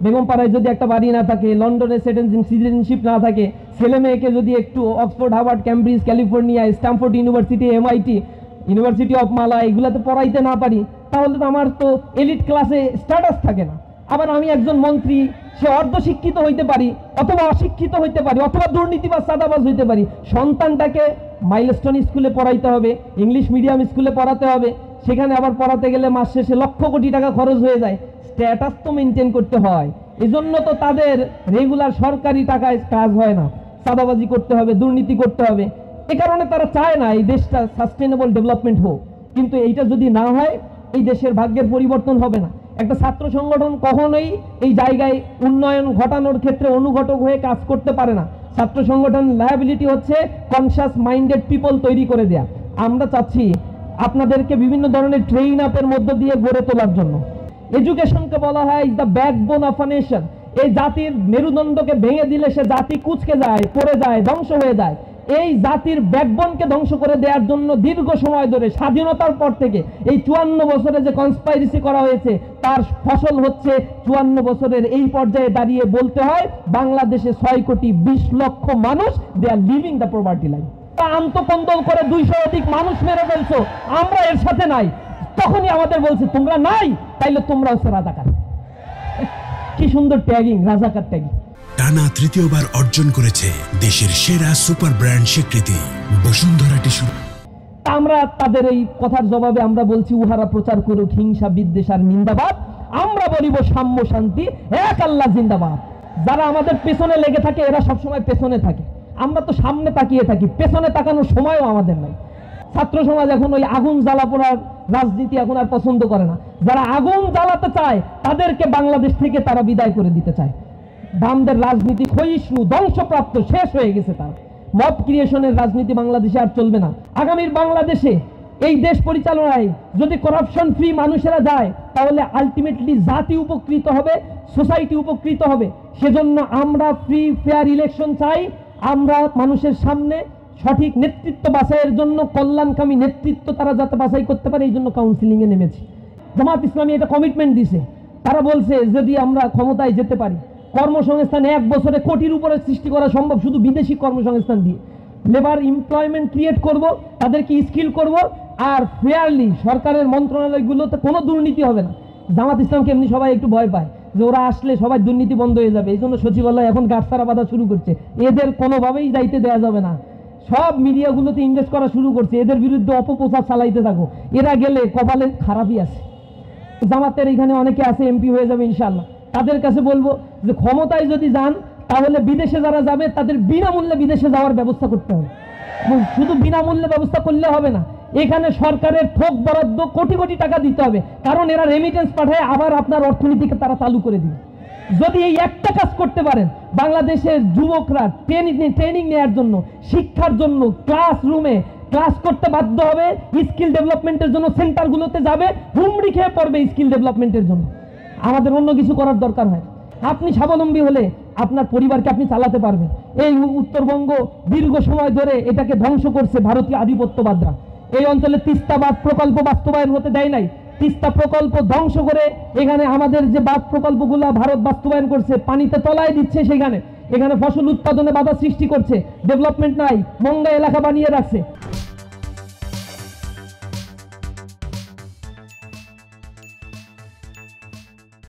বেগমপাড়ায় যদি একটা বাড়ি না থাকে, লন্ডনে সিটিজেনশিপ না থাকে, ছেলে মেয়েকে যদি একটু Oxford, Harvard, Cambridge, California, Stanford university, MIT, university of মালা এগুলাতে পড়াইতে না পারি, তাহলে তো আমার তো এলিট ক্লাসে স্ট্যাটাস থাকে না। আবার আমি একজন মন্ত্রী, সে অর্ধশিক্ষিত হইতে পারি, অথবা অশিক্ষিত হইতে পারি, অথবা দুর্নীতিবাজ সাদাবাজ হইতে পারি। সন্তানটাকে মাইলস্টোন স্কুলে পড়াইতে হবে, ইংলিশ মিডিয়াম স্কুলে পড়াতে হবে, সেখানে আবার পড়াতে গেলে মাস শেষে লক্ষ কোটি টাকা খরচ হয়ে যায়। স্ট্যাটাস তো মেনটেন করতে হয়, এজন্য তো তাদের রেগুলার সরকারি টাকায় কাজ হয় না, সাদাবাজি করতে হবে, দুর্নীতি করতে হবে। এ কারণে তারা চায় না এই দেশটা সাস্টেনেবল ডেভেলপমেন্ট হোক। কিন্তু এইটা যদি না হয়, এই দেশের ভাগ্যের পরিবর্তন হবে না। একটা ছাত্র সংগঠন কখনোই এই জায়গায় উন্নয়ন ঘটানোর ক্ষেত্রে অনুঘটক হয়ে কাজ করতে পারে না। ছাত্র সংগঠন লায়াবিলিটি হচ্ছে কনসাস মাইন্ডেড পিপল তৈরি করে দেয়া। আমরা চাচ্ছি আপনাদেরকে বিভিন্ন ধরনের ট্রেইন আপের মধ্য দিয়ে গড়ে তোলার জন্য। এডুকেশনকে বলা হয় is the backbone of a nation. এই জাতির মেরুদণ্ডকে ভেঙে দিলে সে জাতি কুঁচকে যায়, পড়ে যায়, ধ্বংস হয়ে যায়। এই জাতির ব্যাকবোনকে ধ্বংস করে দেওয়ার জন্য দীর্ঘ সময় ধরে স্বাধীনতার পর থেকে এই 54 বছরে যে কনস্পাইরেসি করা হয়েছে, তার ফসল হচ্ছে 54 বছরের এই পর্যায়ে দাঁড়িয়ে বলতে হয় বাংলাদেশে 6,20,00,000 মানুষ দে আর লিভিং দ্য পভার্টি লাইন। আন্তঃকন্দল করে 200 অধিক মানুষ মেরে ফেলছো, আমরা এর সাথে নাই। তখনই আমাদের বলছে তোমরা নাই, তাইলে তোমরা হচ্ছে রাজাকার। কি সুন্দর ট্যাগিং, রাজাকার ট্যাগিং। টানা তৃতীয়বার অর্জন করেছে দেশের সেরা সুপার ব্র্যান্ড স্বীকৃতি বসুন্ধরা টিস্যু। আমরা তাদের এই কথার জবাবে আমরা বলছি উহারা প্রচার করুক হিংসা, বিদ্বেষ আর নিন্দাবাদ। আমরা বলিব সাম্য, শান্তি, এক আল্লাহ জিন্দাবাদ। যারা আমাদের পেছনে লেগে থাকে এরা সবসময় পেছনে থাকে, আমরা তো সামনে তাকিয়ে থাকি, পেছনে তাকানোর সময়ও আমাদের নাই। ছাত্র সমাজ এখন ওই আগুন জ্বালা পোড়ার রাজনীতি এখন আর পছন্দ করে না। যারা আগুন জ্বালাতে চায় তাদেরকে বাংলাদেশ থেকে তারা বিদায় করে দিতে চায়। বামদের রাজনীতি ক্ষয়িষ্ণু, ধ্বংসপ্রাপ্ত, শেষ হয়ে গেছে। তার মব ক্রিয়েশনের রাজনীতি বাংলাদেশে আর চলবে না। আগামীর বাংলাদেশে এই দেশ পরিচালনায় যদি করাপশন ফ্রি মানুষেরা যায়, তাহলে আলটিমেটলি জাতি উপকৃত হবে, সোসাইটি উপকৃত হবে। সেজন্য আমরা ফ্রি ফেয়ার ইলেকশন চাই। আমরা মানুষের সামনে সঠিক নেতৃত্ব বাছাইয়ের জন্য, কল্যাণকামী নেতৃত্ব তারা যাতে বাছাই করতে পারে, এই জন্য কাউন্সিলিং এ নেমেছি। জামাত ইসলামী এটা কমিটমেন্ট দিছে। তারা বলছে যদি আমরা ক্ষমতায় যেতে পারি, কর্মসংস্থান 1 বছরে কোটির উপরে সৃষ্টি করা সম্ভব শুধু বিদেশি কর্মসংস্থান দিয়ে। লেবার এমপ্লয়মেন্ট ক্রিয়েট করব, তাদেরকে স্কিল করব, আর ফেয়ারলি সরকারের মন্ত্রণালয়গুলোতে কোনো দুর্নীতি হবে না। জামাত ইসলামকে এমনি সবাই একটু ভয় পায় যে ওরা আসলে সবাই দুর্নীতি বন্ধ হয়ে যাবে, এই জন্য সচিবালয় এখন গাছাড়া বাঁধা শুরু করছে। এদের কোনোভাবেই যাইতে দেওয়া যাবে না। সব মিডিয়াগুলোতে ইনভেস্ট করা শুরু করছে, এদের বিরুদ্ধে অপপ্রচার চালাইতে থাকো। এরা গেলে কপালে খারাপই আছে। জামাতের এখানে অনেকে আছে, এমপি হয়ে যাবে ইনশাআল্লাহ। তাদের কাছে বলবো যে ক্ষমতায় যদি যান, তাহলে বিদেশে যারা যাবে তাদের বিনামূল্যে বিদেশে যাওয়ার ব্যবস্থা করতে হবে। শুধু বিনামূল্যে ব্যবস্থা করলে হবে না, এখানে সরকারের থোক বরাদ্দ কোটি কোটি টাকা দিতে হবে, কারণ এরা রেমিটেন্স পাঠায় আবার আপনার অর্থনীতিকে তারা চালু করে দিবে। যদি এই একটা কাজ করতে পারেন, বাংলাদেশের যুবকরা ট্রেনিং নেওয়ার জন্য, শিক্ষার জন্য ক্লাসরুমে ক্লাস করতে বাধ্য হবে, স্কিল ডেভেলপমেন্টের জন্য সেন্টারগুলোতে যাবে, হুমড়ি খেয়ে পড়বে স্কিল ডেভেলপমেন্টের জন্য। আমাদের অন্য কিছু করার দরকার হয়। আপনি স্বাবলম্বী হলে আপনার পরিবারকে আপনি চালাতে পারবেন। এই উত্তরবঙ্গ দীর্ঘ সময় ধরে এটাকে ধ্বংস করছে ভারতীয় আধিপত্যবাদরা। এই অঞ্চলে তিস্তাবাদ প্রকল্প বাস্তবায়ন হতে দেয় নাই। তিস্তা প্রকল্প ধ্বংস করে এখানে আমাদের যে বাঁধ প্রকল্পগুলো ভারত বাস্তবায়ন করছে, পানিতে তলায় দিচ্ছে, সেখানে এখানে ফসল উৎপাদনে বাধা সৃষ্টি করছে, ডেভেলপমেন্ট নাই, মঙ্গা এলাকা বানিয়ে রাখছে।